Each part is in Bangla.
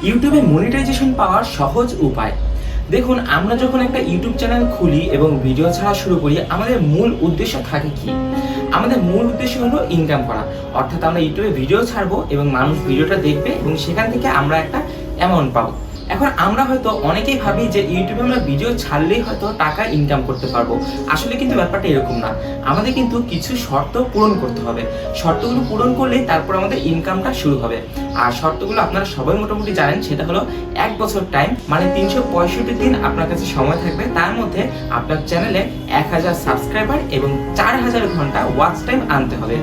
ইউটিউবে মনিটাইজেশন পাওয়ার সহজ উপায়। দেখুন, আমরা যখন একটা ইউটিউব চ্যানেল খুলি এবং ভিডিও ছাড়া শুরু করি, আমাদের মূল উদ্দেশ্য থাকে কি? আমাদের মূল উদ্দেশ্য হলো ইনকাম করা। অর্থাৎ আমরা ইউটিউবে ভিডিও ছাড়বো এবং মানুষ ভিডিওটা দেখবে এবং সেখান থেকে আমরা একটা অ্যামাউন্ট পাবো। এখন আমরা হয়তো অনেকেই ভাবি যে ইউটিউবে আমরা ভিডিও ছাড়লেই হয়তো টাকা ইনকাম করতে পারবো। আসলে কিন্তু ব্যাপারটা এরকম না। আমাদের কিন্তু কিছু শর্ত পূরণ করতে হবে। শর্তগুলো পূরণ করলেই তারপর আমাদের ইনকামটা শুরু হবে। আর শর্তগুলো আপনারা সবাই মোটামুটি জানেন, সেটা হলো 1 বছর টাইম, মানে 365 দিন আপনার কাছে সময় থাকবে। তার মধ্যে আপনার চ্যানেলে 1000 সাবস্ক্রাইবার এবং 4000 ঘন্টা ওয়াচ টাইম আনতে হবে।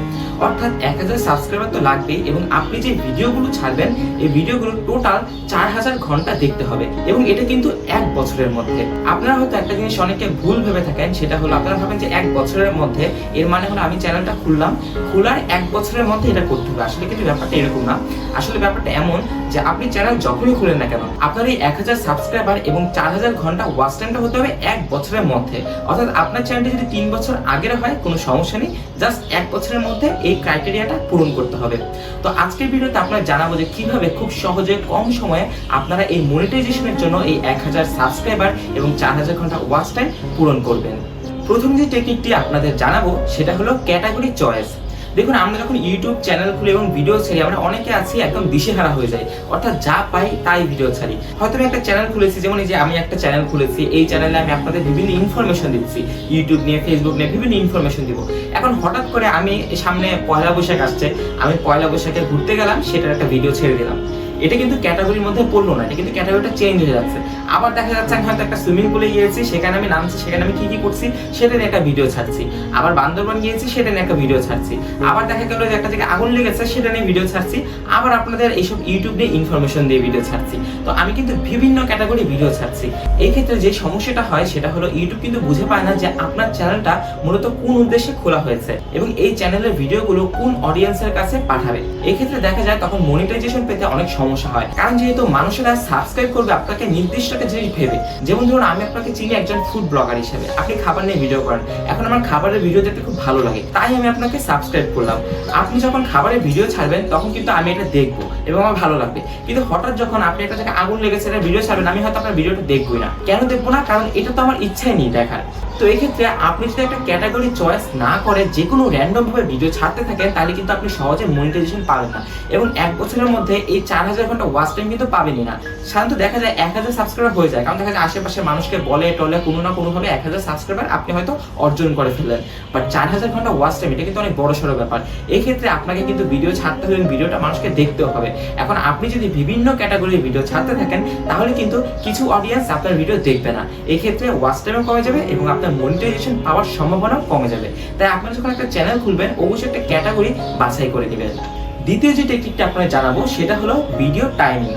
অর্থাৎ 1000 সাবস্ক্রাইবার তো লাগবেই এবং আপনি যে ভিডিওগুলো ছাড়বেন এই ভিডিওগুলো টোটাল 4000 ঘন্টা দেখতে হবে এবং এটা কিন্তু 1 বছরের মধ্যে। আপনারা হয়তো একটা জিনিস অনেকে ভুল ভেবে থাকেন, সেটা হলো আপনারা ভাবেন যে 1 বছরের মধ্যে, এর মানে হলো আমি চ্যানেলটা খুললাম, খোলার 1 বছরের মধ্যে এটা করতে হবে। আসলে কিন্তু ব্যাপারটা এরকম না। আসলে ব্যাপারটা এমন যে আপনি চ্যানেল যখনই খুলেন না কেন, আপনার এই 1000 সাবস্ক্রাইবার এবং 4000 ঘন্টা ওয়াচ টাইমটা হতে হবে 1 বছরের মধ্যে। অর্থাৎ আপনার চ্যানেলটি যদি 3 বছর আগের হয় কোনো সমস্যা নেই, জাস্ট 1 বছরের মধ্যে এই ক্রাইটেরিয়াটা পূরণ করতে হবে। তো আজকের ভিডিওতে আপনারা জানাবো যে কিভাবে খুব সহজে কম সময়ে আপনারা এই মনিটাইজেশনের জন্য এই 1000 সাবস্ক্রাইবার এবং 4000 ঘন্টা ওয়াচ টাইম পূরণ করবেন। প্রথম যে টেকনিকটি আপনাদের জানাবো সেটা হলো ক্যাটাগরি চয়েস। দেখুন, আমরা যখন ইউটিউব চ্যানেল খুলি এবং ভিডিও ছাড়ি, আমরা অনেকে আছি একদম দিশেহারা হয়ে যায়। অর্থাৎ যা পাই তাই ভিডিও ছাড়ি। হয়তো আমি একটা চ্যানেল খুলেছি, যেমন এই যে আমি একটা চ্যানেল খুলেছি, এই চ্যানেলে আমি আপনাদের বিভিন্ন ইনফরমেশন দিচ্ছি, ইউটিউব নিয়ে, ফেসবুক নিয়ে বিভিন্ন ইনফরমেশন দিব। এখন হঠাৎ করে আমি সামনে পয়লা বৈশাখ আসছে, আমি পয়লা বৈশাখে ঘুরতে গেলাম, সেটার একটা ভিডিও ছেড়ে দিলাম। এটা কিন্তু ক্যাটাগরির মধ্যে পড়লো না, এটা কিন্তু ক্যাটাগরিটা চেঞ্জ হয়ে যাচ্ছে। আবার দেখা যাচ্ছে আমি হয়তো একটা সুইমিং পুলে গিয়েছি, সেখানে আমি নামছি, সেখানে আমি কি করছি সেটা নিয়ে একটা ভিডিও ছাড়ছি। আবার বান্দরবান গিয়েছি, সেটা নিয়ে একটা ভিডিও ছাড়ছি। আবার দেখা গেল যে একটা জায়গায় আগুন লেগেছে, সেটা নিয়ে ভিডিও ছাড়ছি। আবার আপনাদের এইসব ইউটিউব নিয়ে ইনফরমেশন দিয়ে ভিডিও ছাড়ছি। তো আমি কিন্তু বিভিন্ন ক্যাটাগরি ভিডিও ছাড়ছি। এই ক্ষেত্রে যে সমস্যাটা হয় সেটা হলো ইউটিউব কিন্তু বুঝে পায় না যে আপনার চ্যানেলটা মূলত কোন উদ্দেশ্যে খোলা হয়েছে এবং এই চ্যানেলের ভিডিওগুলো কোন অডিয়েন্সের কাছে পাঠাবে। এই ক্ষেত্রে দেখা যায় তখন মনিটাইজেশন পেতে অনেক সমস্যা হয়, কারণ যেহেতু মানুষেরা সাবস্ক্রাইব করবে আপনাকে নির্দিষ্ট একটা জিনিস ভেবে। যেমন ধরুন, আমি আপনাকে চিনি একজন ফুড ব্লগার হিসেবে, আপনি খাবার নিয়ে ভিডিও করেন। এখন আমার খাবারের ভিডিও দেখতে খুব ভালো লাগে, তাই আমি আপনাকে সাবস্ক্রাইব করলাম। আপনি যখন খাবারের ভিডিও ছাড়বেন তখন কিন্তু আমি এটা দেখবো এবং আমার ভালো লাগবে। কিন্তু হঠাৎ যখন আপনি একটা জায়গায় আগুন লেগেছে এটা ভিডিও ছাড়বেন, আমি হয়তো আপনার ভিডিওটা দেখবোই না। কেন দেখবো না? কারণ এটা তো আমার ইচ্ছাই নেই দেখার। তো এই ক্ষেত্রে আপনি যদি একটা ক্যাটাগরি চয়েস না করে যে কোনো র্যান্ডম ভাবে ভিডিও ছাড়তে থাকেন, তাহলে কিন্তু আপনি সহজে মনিটাইজেশন পাবেন না এবং 1 বছরের মধ্যে এই 4000 ঘন্টা ওয়াচ টাইম কিন্তু পাবেনই না। সাধারণত দেখা যায় 1000 সাবস্ক্রাইবার হয়ে যায়, কারণ দেখা যায় আশেপাশে মানুষকে বলে টলে কোনো না কোনোভাবে 1000 সাবস্ক্রাইবার আপনি হয়তো অর্জন করে ফেললেন। বাট 4000 ঘন্টা ওয়াচ টাইম, এটা কিন্তু অনেক বড় সড়ো ব্যাপার। এই ক্ষেত্রে আপনাকে কিন্তু ভিডিও ছাড়তে হবে এবং ভিডিওটা মানুষকে দেখতেও হবে। এখন আপনি যদি বিভিন্ন ক্যাটাগরির ভিডিও ছাড়তে থাকেন, তাহলে কিন্তু কিছু অডিয়েন্স আপনার ভিডিও দেখবে না। এই ক্ষেত্রে ওয়াচ টাইমও কমে যাবে এবং আপনার মনিটাইজেশন পাওয়ার সম্ভাবনাও কমে যাবে। তাই আপনারা যখন একটা চ্যানেল খুলবেন, অবশ্যই একটা ক্যাটাগরি বাছাই করে নেবেন। দ্বিতীয় যে টেকনিকটা আপনারা জানাবো সেটা হলো ভিডিও টাইমিং।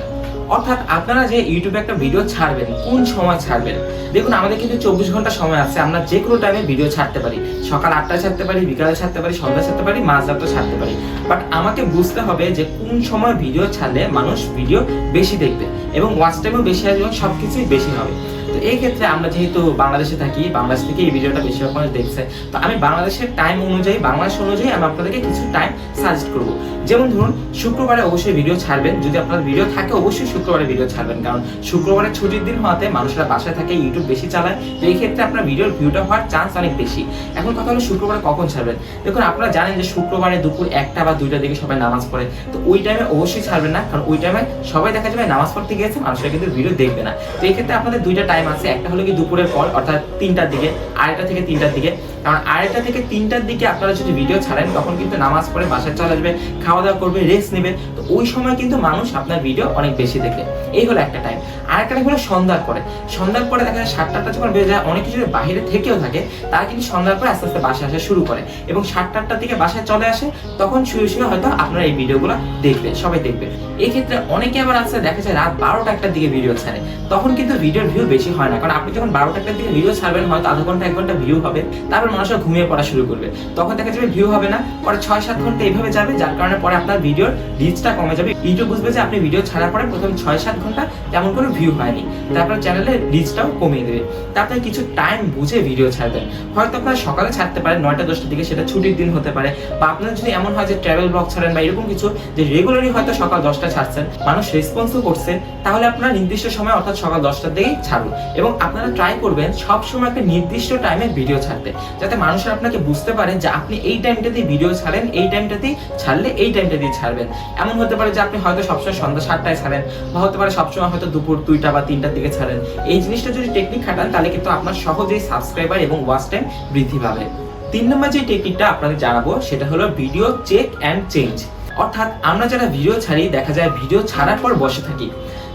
অর্থাৎ আপনারা যে ইউটিউবে একটা ভিডিও ছাড়বেন, কোন সময় ছাড়বেন। দেখুন, আমাদের কিন্তু 24 ঘন্টা সময় আছে, আমরা যে কোনো টাইমে ভিডিও ছাড়তে পারি। সকাল 8টায় ছাড়তে পারি, বিকালে ছাড়তে পারি, সন্ধ্যায় ছাড়তে পারি, মাঝরাতে ছাড়তে পারি। বাট আমাকে বুঝতে হবে যে কোন সময় ভিডিও ছাড়লে মানুষ ভিডিও বেশি দেখবে এবং ওয়াচ টাইমও বেশি আসবে এবং সবকিছুই বেশি হবে। তো এই ক্ষেত্রে আমরা যেহেতু বাংলাদেশে থাকি, বাংলাদেশ থেকে এই ভিডিওটা বেশিরভাগ মানুষ দেখছে, তো আমি বাংলাদেশের টাইম অনুযায়ী, বাংলাদেশ অনুযায়ী আমি আপনাদেরকে কিছু টাইম সাজেস্ট করবো। যেমন ধরুন, শুক্রবারে অবশ্যই ভিডিও ছাড়বেন। যদি আপনার ভিডিও থাকে অবশ্যই শুক্রবারে ভিডিও ছাড়বেন, কারণ শুক্রবারে ছুটির দিন হওয়াতে মানুষরা বাসায় থাকে, ইউটিউব বেশি চালায়। তো এই ক্ষেত্রে আপনার ভিডিওর ভিউটা হওয়ার চান্স অনেক বেশি। এখন কথা হলো শুক্রবারে কখন ছাড়বেন। দেখুন, আপনারা জানেন যে শুক্রবারে দুপুর 1টা বা 2টার দিকে সবাই নামাজ পড়ে। তো ওই টাইমে অবশ্যই ছাড়বেন না, কারণ ওই টাইমে সবাই দেখা যাবে নামাজ পড়তে গিয়েছে, মানুষরা কিন্তু ভিডিও দেখবে না। তো এই ক্ষেত্রে আপনাদের 2টা টাইম আছে। একটা হলো কি দুপুরের পর, অর্থাৎ 3টার দিকে, 2টা থেকে 3টার দিকে। কারণ 2টা থেকে 3টার দিকে আপনারা যদি ভিডিও ছাড়েন, তখন কিন্তু নামাজ পড়ে বাসায় চলে আসবে, খাওয়া দাওয়া করবে, রেস্ট নেবে। তো ওই সময় কিন্তু মানুষ আপনার ভিডিও অনেক বেশি দেখে। এই হলো একটা টাইম। আরেকটা টাইম হলো সন্ধ্যার পরে। সন্ধ্যার পরে দেখা যায় 7টা যখন বেজে যায়, অনেক কিছু বাইরে থেকেও থাকে, তারা কিন্তু সন্ধ্যার পরে আস্তে আস্তে বাসায় আসা শুরু করে এবং 7টার দিকে বাসায় চলে আসে। তখন শুয়ে শুয়ে হয়তো আপনারা এই ভিডিওগুলো দেখবে, সবাই দেখবে। এই ক্ষেত্রে অনেকে আবার আছে দেখা যায় রাত 12টা 1টার দিকে ভিডিও ছাড়ে, তখন কিন্তু ভিডিওর ভিউ বেশি হয় না। কারণ আপনি যখন 12টা 1টার দিকে ভিডিও ছাড়বেন, হয়তো আধা ঘন্টা 1 ঘন্টা ভিউ হবে, তারপর মানুষরা ঘুমিয়ে পড়া শুরু করবে, তখন দেখা যাবে ভিউ হবে না। পরে 6-7 ঘন্টা এইভাবে যাবে, যার কারণে পরে আপনার ভিডিওর রিচটা রিচটা কমে যাবে। ইউটিউব বুঝবে যে আপনি ভিডিও ছাড়ার পরে প্রথম 6-7 ঘন্টা তেমন কোনো ভিউ হয়নি, তারপর চ্যানেলের রিচটাও কমিয়ে দেবে। তারপরে কিছু টাইম বুঝে ভিডিও ছাড়বেন। হয়তো আপনারা সকালে ছাড়তে পারেন 9টা-10টার দিকে, সেটা ছুটির দিন হতে পারে, বা আপনার যদি এমন হয় যে ট্রাভেল ব্লগ ছাড়েন বা এরকম কিছু যে রেগুলারই হয়তো সকাল 10টায় ছাড়ছেন, মানুষ রেসপন্সও করছে, তাহলে আপনারা নির্দিষ্ট সময় অর্থাৎ সকাল 10টার দিকেই ছাড়ুন। এবং আপনারা ট্রাই করবেন সবসময় একটা নির্দিষ্ট টাইমে ভিডিও ছাড়তে, যাতে মানুষের আপনাকে বুঝতে পারে যে আপনি এই টাইমটাতেই ভিডিও ছাড়েন, এই টাইমটাতেই ছাড়লে এই টাইমটাতেই ছাড়বেন। এমন হতে পারে যে আপনি হয়তো সবসময় সন্ধ্যা 7টায় ছাড়েন, বা হতে পারে সবসময় হয়তো দুপুর 2টা বা 3টার দিকে ছাড়েন। এই জিনিসটা যদি টেকনিক খাটান তাহলে কিন্তু আপনার সহজেই সাবস্ক্রাইবার এবং ওয়াচ টাইম বৃদ্ধি পাবে। 3 নম্বর যে টেকনিকটা আপনাদের জানাবো সেটা হলো ভিডিও চেক অ্যান্ড চেঞ্জ। অর্থাৎ আমরা যারা ভিডিও ছাড়ি, দেখা যায় ভিডিও ছাড়ার পর বসে থাকি।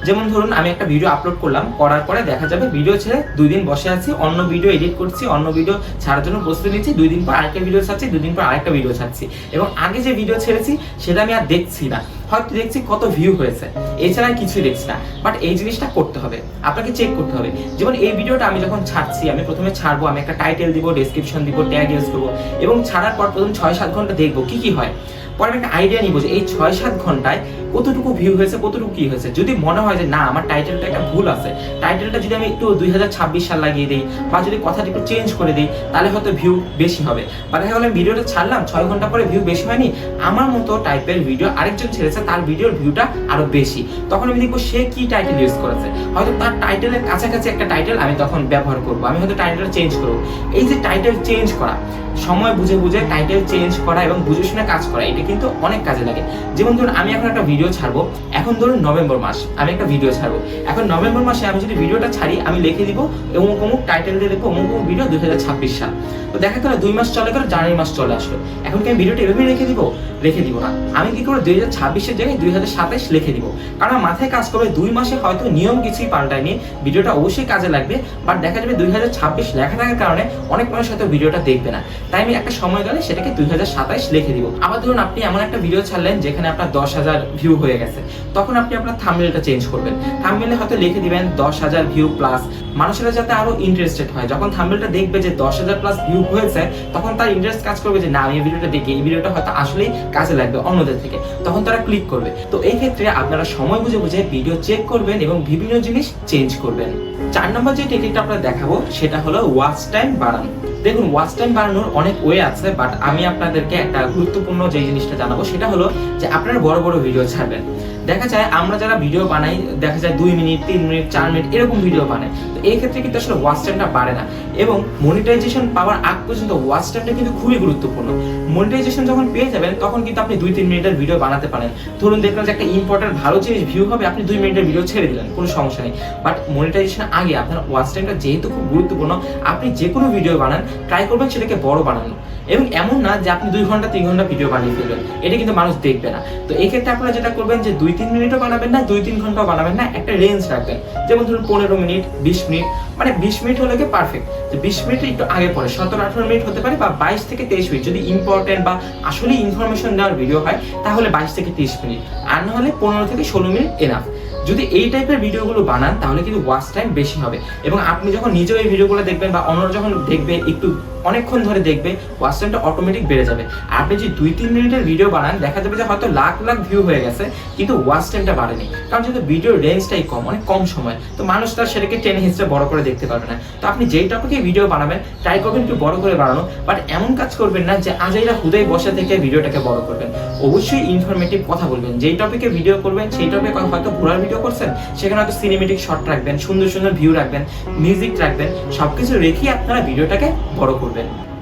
যেমন ধরুন আমি একটা ভিডিও আপলোড করলাম, করার পরে দেখা যাবে ভিডিও ছেড়ে 2 দিন বসে আছি, অন্য ভিডিও এডিট করছি, অন্য ভিডিও ছাড়ার জন্য প্রস্তুতি নিচ্ছি, 2 দিন পর আরেকটা ভিডিও ছাড়ছি, 2 দিন পর আরেকটা ভিডিও ছাড়ছি, এবং আগে যে ভিডিও ছেড়েছি সেটা আমি আর দেখছি না, হয়তো দেখছি কত ভিউ হয়েছে, এছাড়া কিছুই দেখছি না। বাট এই জিনিসটা করতে হবে, আপনাকে চেক করতে হবে। যেমন এই ভিডিওটা আমি যখন ছাড়ছি, আমি প্রথমে ছাড়বো, আমি একটা টাইটেল দিব, ডেসক্রিপশন দিব, ট্যাগ ইউজ করবো, এবং ছাড়ার পর প্রথম 6-7 ঘন্টা দেখবো কি হয়। পরে আমি একটা আইডিয়া নিব যে এই 6-7 ঘন্টায় কতটুকু ভিউ হয়েছে, কতটুকু কি হয়েছে। যদি মনে হয় যে না আমার টাইটেলটা একটা ভুল আছে, টাইটেলটা যদি আমি একটু 2026 সাল লাগিয়ে দিই, বা যদি কথাটা একটু চেঞ্জ করে দিই, তাহলে হয়তো ভিউ বেশি হবে। বা দেখা গেলো ভিডিওটা ছাড়লাম 6 ঘন্টা পরে ভিউ বেশি হয়নি, আমার মতো টাইপের ভিডিও আরেকজন ছেড়েছে, তার ভিডিওর ভিউটা আরো বেশি, তখন আমি দেখবো সে কি টাইটেল ইউজ করেছে, হয়তো তার টাইটেলের কাছাকাছি একটা টাইটেল আমি তখন ব্যবহার করবো, আমি হয়তো টাইটেলটা চেঞ্জ করবো। এই যে টাইটেল চেঞ্জ করা, সময় বুঝে বুঝে টাইটেল চেঞ্জ করা এবং বুঝে শুনে কাজ করা, এটা কিন্তু অনেক কাজে লাগে। যেমন ধরুন আমি এখন একটা ভিডিও ছাড়বো, এখন ধরুন নভেম্বর মাস, আমি একটা ভিডিও ছাড়বো, এখন নভেম্বর মাসে আমি যদি ভিডিওটা ছাড়ি, আমি লিখে দিব অমুক অমুক টাইটেল দিয়ে দেবো অমুক অমুক ভিডিও 2026 সাল। তো দেখা গেল 2 মাস চলে গেল, জানুয়ারি মাস চলে আসলো, এখন কি আমি ভিডিওটা এভাবেই রেখে দিব? রেখে দিব না। আমি কি করবো 2026-এর জায়গায় 2027 লিখে দিব, কারণ আমার মাথায় কাজ করবে 2 মাসে হয়তো নিয়ম কিছুই পাল্টায়নি, ভিডিওটা অবশ্যই কাজে লাগবে, বাট দেখা যাবে 2026 লেখা থাকার কারণে অনেক মানুষ হয়তো ভিডিওটা দেখবে না, তাই আমি একটা সময় গেলে সেটাকে 2027 লিখে দিব। আবার ধরুন আপনি এমন একটা ভিডিও ছাড়লেন যেখানে আপনার 10,000 ভিউ হয়ে গেছে, তখন আপনি আপনার থাম্বনেলটা চেঞ্জ করবেন, থাম্বনেলে হয়তো লিখে দিবেন 10,000 ভিউ প্লাস, মানুষেরা যাতে আরো ইন্টারেস্টেড হয়। যখন থাম্বনেলটা দেখবে যে 10,000 প্লাস ভিউ হয়েছে, তখন তার ইন্টারেস্ট কাজ করবে যে না আমি এই ভিডিওটা দেখি, এই ভিডিওটা হয়তো আসলেই কাজে লাগবে অন্যদের থেকে, তখন তারা ক্লিক করবে। তো এই ক্ষেত্রে আপনারা সময় বুঝে বুঝে ভিডিও চেক করবেন এবং বিভিন্ন জিনিস চেঞ্জ করবেন। 4 নম্বর যে টেকনিকটা আপনারা দেখাবো সেটা হলো ওয়াচ টাইম বাড়ানো। দেখুন ওয়াচ টাইম বাড়ানোর অনেক ওয়ে আছে, বাট আমি আপনাদেরকে একটা গুরুত্বপূর্ণ যে জিনিসটা জানাবো সেটা হলো যে আপনারা বড় বড় ভিডিও ছাড়বেন। দেখা যায় আমরা যারা ভিডিও বানাই, দেখা যায় 2 মিনিট 3 মিনিট 4 মিনিট এরকম ভিডিও বানাই, তো এই ক্ষেত্রে কিন্তু আসলে ওয়াচ টাইমটা বাড়ে না, এবং মনিটাইজেশন পাওয়ার আগ পর্যন্ত ওয়াচ টাইমটা কিন্তু খুবই গুরুত্বপূর্ণ। মনিটাইজেশন যখন পেয়ে যাবেন তখন কিন্তু আপনি 2-3 মিনিটের ভিডিও বানাতে পারেন। ধরুন দেখলেন যে একটা ইম্পর্টেন্ট ভালো জিনিস ভিউ হবে, আপনি 2 মিনিটের ভিডিও ছেড়ে দিলেন, কোনো সমস্যা নেই। বাট মনিটাইজেশন আগে আপনার ওয়াচ টাইমটা যেহেতু খুব গুরুত্বপূর্ণ, আপনি যে কোনো ভিডিও বানান ট্রাই করবেন সেটাকে বড় বানানো, এবং এমন না যে আপনি 2 ঘন্টা 3 ঘন্টা ভিডিও বানিয়ে ফেলবেন, এটা কিন্তু মানুষ দেখবে না। তো এই ক্ষেত্রে আপনারা যেটা করবেন যে 2-3 মিনিটও বানাবেন না, 2-3 ঘন্টাও বানাবেন না, একটা রেঞ্জ রাখবেন। যেমন ধরুন 15 মিনিট 20 মিনিট, মানে 20 মিনিট হলে কি পারফেক্ট, যে 20 মিনিট একটু আগে পরে 17-18 মিনিট হতে পারে, বা 22 থেকে 23 মিনিট যদি ইম্পর্টেন্ট বা আসলে ইনফরমেশন দেওয়ার ভিডিও হয় তাহলে 22 থেকে 30 মিনিট, আর না হলে 15 থেকে 16 মিনিট এনাফ। যদি এই টাইপের ভিডিওগুলো বানান তাহলে কিন্তু ওয়াচ টাইম বেশি হবে, এবং আপনি যখন নিজেও এই ভিডিওগুলো দেখবেন বা অন্যরা যখন দেখবে, একটু অনেকক্ষণ ধরে দেখবে, ওয়াচ টাইমটা অটোমেটিক বেড়ে যাবে। আর আপনি যদি 2-3 মিনিটের ভিডিও বানান, দেখা যাবে যে হয়তো লাখ লাখ ভিউ হয়ে গেছে কিন্তু ওয়াচ টাইমটা বাড়েনি, কারণ যেহেতু ভিডিওর রেঞ্জটাই কম, অনেক কম সময়, তো মানুষ তার সেটাকে টেনে হিস্ট্রে বড় করে দেখতে পারবে না। তো আপনি যেই টপিকে ভিডিও বানাবেন ট্রাই করবেন একটু বড় করে বানানো, বাট এমন কাজ করবেন না যে আজাইরা হুদাই বসে থেকে ভিডিওটাকে বড় করবেন। অবশ্যই ইনফরমেটিভ কথা বলবেন, যেই টপিকে ভিডিও করবেন সেই টপিকে হয়তো ঘোরার ভিডিও করছেন, সেখানে হয়তো সিনেমেটিক শট রাখবেন, সুন্দর সুন্দর ভিউ রাখবেন, মিউজিক রাখবেন, সবকিছু রেখে আপনারা ভিডিওটাকে বড় করবেন।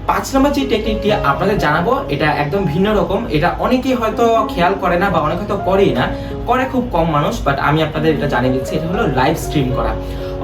5 নম্বর যে টেকনিকটি আপনাদের জানাবো এটা একদম ভিন্ন রকম, এটা অনেকেই হয়তো খেয়াল করে না বা অনেকে হয়তো করেই না, করে খুব কম মানুষ, বাট আমি আপনাদের এটা জানিয়ে দিচ্ছি। এটা হলো লাইভ স্ট্রিম করা।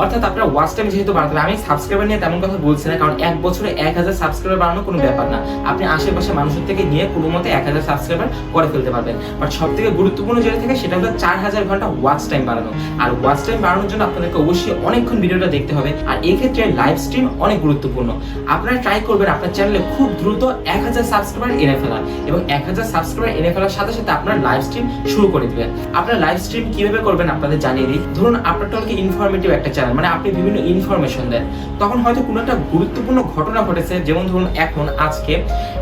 অর্থাৎ আপনারা ওয়াচ টাইম যেহেতু বাড়াতে হবে, আমি সাবস্ক্রাইবার নিয়ে তেমন কথা বলছি না, কারণ 1 বছরে 1000 সাবস্ক্রাইবার বাড়ানো কোনো ব্যাপার না, আপনি আশেপাশে মানুষের থেকে নিয়ে কোনো মতে 1000 সাবস্ক্রাইবার করে ফেলতে পারবেন। বাট সব থেকে গুরুত্বপূর্ণ যেটা থাকে সেটা হলো 4000 ঘন্টা ওয়াচ টাইম বাড়ানো। আর ওয়াচ টাইম বাড়ানোর জন্য আপনাদেরকে অবশ্যই অনেকক্ষণ ভিডিওটা দেখতে হবে, আর এই ক্ষেত্রে লাইভ স্ট্রিম অনেক গুরুত্বপূর্ণ। আপনারা ট্রাই করবেন আপনার চ্যানেলে খুব দ্রুত 1000 সাবস্ক্রাইবার এনে ফেলার, এবং 1000 সাবস্ক্রাইবার এনে ফেলার সাথে সাথে আপনার লাইভ স্ট্রিম শুরু করে দিবেন। আপনারা লাইভ স্ট্রিম কিভাবে করবেন আপনাদের জানিয়ে দিই। ধরুন আপনারটা হলো ইনফরমেটিভ একটা চ্যানেল, মানে আপনি বিভিন্ন ইনফরমেশন দেন, তখন হয়তো কোনো একটা গুরুত্বপূর্ণ ঘটনা ঘটেছে, যেমন ধরুন এখন আজকে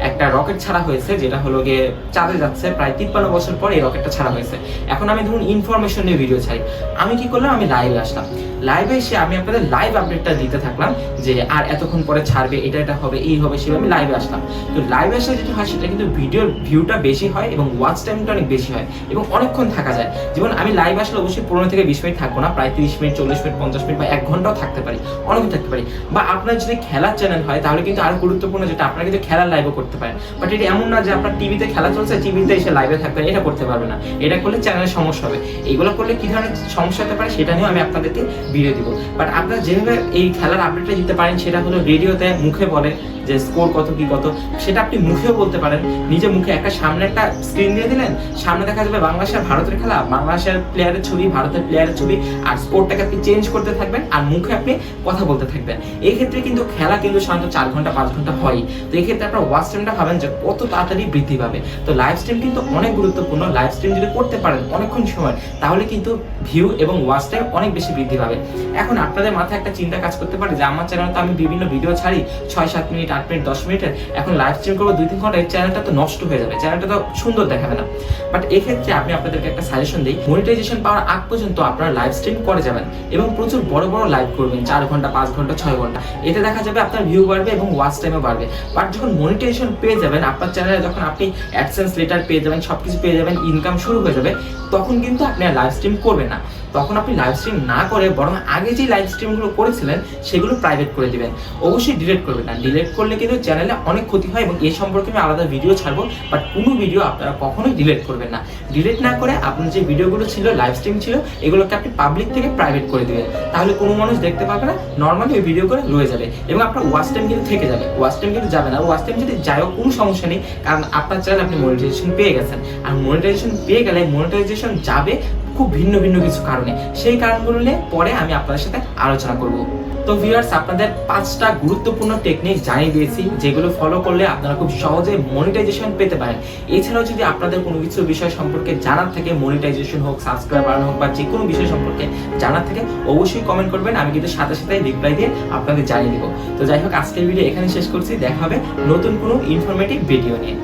একটা রকেট ছাড়া হয়েছে, যেটা হলো গিয়ে চাঁদে যাচ্ছে, প্রায় 53 বছর পর এই রকেটটা ছাড়া হয়েছে। এখন আমি ধরুন ইনফরমেশন নিয়ে ভিডিও ছাড়ি, আমি কি করলাম, আমি লাইভে আসলাম, লাইভে এসে আমি আপনাদের লাইভ আপডেটটা দিতে থাকলাম যে আর এতক্ষণ পরে ছাড়বে, এটা হবে, এই হবে, সেভাবে আমি লাইভে আসলাম। তো লাইভে আসলে যেটা হয় সেটা কিন্তু ভিডিওর ভিউটা বেশি হয় এবং ওয়াচ টাইমটা অনেক বেশি হয় এবং অনেকক্ষণ থাকা যায়। যেমন আমি লাইভ আসলে অবশ্যই 15 থেকে 20 মিনিট থাকবো না, প্রায় 30 মিনিট, 40 মিনিট, 50 মিনিট বা 1 ঘন্টাও থাকতে পারি, অনেকক্ষণ থাকতে পারি। বা আপনার যদি খেলার চ্যানেল হয় তাহলে কিন্তু আরো গুরুত্বপূর্ণ যেটা, আপনারা কিন্তু খেলার লাইভও করতে পারেন। বাট এটা এমন না যে আপনার টিভিতে খেলা চলছে, টিভিতে এসে লাইভে থাকবেন, এটা করতে পারবেন না, এটা করলে চ্যানেলের সমস্যা হবে। এইগুলো করলে কি ধরনের সমস্যা হতে পারে সেটা নিয়ে আমি আপনাদেরকে ভিডিও দিব। বাট আপনারা যেভাবে এই খেলার আপডেটটা দিতে পারেন সেটা হলো রেডিওতে মুখে বলে যে স্কোর কত কি কত, সেটা আপনি মুখেও বলতে পারেন, নিজে মুখে একটা সামনে একটা স্ক্রিন দিয়ে দিলেন, সামনে দেখা যাবে বাংলাদেশের ভারতের খেলা, বাংলাদেশের প্লেয়ারের ছবি, ভারতের প্লেয়ারের ছবি, আর স্কোরটাকে আপনি চেঞ্জ করতে থাকবেন আর মুখে আপনি কথা বলতে থাকবেন। এই ক্ষেত্রে কিন্তু খেলা কিন্তু সাধারণত 4 ঘন্টা 5 ঘন্টা হয়। তো এই ক্ষেত্রে আপনার ওয়াচ টাইমটা ভাবেন যে কত তাড়াতাড়ি বৃদ্ধি পাবে। তো লাইভ স্ট্রিম কিন্তু অনেক গুরুত্বপূর্ণ, লাইভ স্ট্রিম যদি করতে পারেন অনেকক্ষণ সময়, তাহলে কিন্তু ভিউ এবং ওয়াচ টাইম অনেক বেশি বৃদ্ধি পাবে। এখন আপনাদের মাথায় একটা চিন্তা কাজ করতে পারে যে আমার চ্যানেলে তো আমি বিভিন্ন ভিডিও ছাড়ি 6-7 মিনিট, 8 মিনিট, 10 মিনিটের, এখন লাইভ স্ট্রিম করবো 2-3 ঘন্টা, এই চ্যানেলটা তো নষ্ট হয়ে যাবে, চ্যানেলটা তো সুন্দর দেখাবে না। বাট এক্ষেত্রে আমি আপনাদেরকে একটা সাজেশন দিই, মনিটাইজেশন পাওয়ার আগ পর্যন্ত আপনারা লাইভ স্ট্রিম করে যাবেন এবং প্রচুর বড় বড় লাইভ করবেন, 4 ঘন্টা 5 ঘন্টা 6 ঘন্টা, এতে দেখা যাবে আপনার ভিউ বাড়বে এবং ওয়াচ টাইমও বাড়বে। বাট যখন মনিটাইজেশন পেয়ে যাবেন আপনার চ্যানেলে, যখন আপনি অ্যাডসেন্স লেটার পেয়ে যাবেন, সবকিছু পেয়ে যাবেন, ইনকাম শুরু হয়ে যাবে, তখন কিন্তু আপনি আর লাইভ স্ট্রিম করবেন না। তখন আপনি লাইভ স্ট্রিম না করে বরং আগে যে লাইভ স্ট্রিমগুলো করেছিলেন সেগুলো প্রাইভেট করে দিবেন, অবশ্যই ডিলিট করবেন না। ডিলিট করলে কিন্তু চ্যানেলে অনেক ক্ষতি হয় এবং এই সম্পর্কে আমি আলাদা ভিডিও ছাড়বো। বাট কোনো ভিডিও আপনারা কখনোই ডিলিট করবেন না। ডিলিট না করে আপনার যে ভিডিওগুলো ছিল, লাইভ স্ট্রিম ছিল, এগুলোকে আপনি পাবলিক থেকে প্রাইভেট করে দিবেন, তাহলে কোনো মানুষ দেখতে পাবে না, নর্মালি ওই ভিডিওগুলো রয়ে যাবে এবং আপনার ওয়াচ টাইম কিন্তু থেকে যাবে, ওয়াচ টাইম কিন্তু যাবে না। ওয়াচ টাইম যদি যায়ও কোনো সমস্যা নেই, কারণ আপনার চ্যানেল আপনি মনিটাইজেশন পেয়ে গেছেন। আর মনিটাইজেশন পেয়ে গেলে মনিটাইজেশন যাবে খুব ভিন্ন ভিন্ন কিছু কারণে, সেই কারণগুলো নিয়ে পরে আমি আপনাদের সাথে আলোচনা করব। তো ভিউয়ার্স, আপনাদের 5টা গুরুত্বপূর্ণ টেকনিক জানিয়ে দিয়েছি, যেগুলো ফলো করলে আপনারা খুব সহজে মনিটাইজেশন পেতে পারেন। এছাড়াও যদি আপনাদের কোনো কিছু বিষয় সম্পর্কে জানার থাকে, মনিটাইজেশন হোক, সাবস্ক্রাইব বাড়ানো হোক বা যে কোনো বিষয় সম্পর্কে জানার থাকে, অবশ্যই কমেন্ট করবেন, আমি কিন্তু সাথে সাথে রিপ্লাই দিয়ে আপনাদের জানিয়ে দেবো। তো যাই হোক, আজকের ভিডিও এখানে শেষ করছি, দেখা হবে নতুন কোনো ইনফরমেটিভ ভিডিও নিয়ে।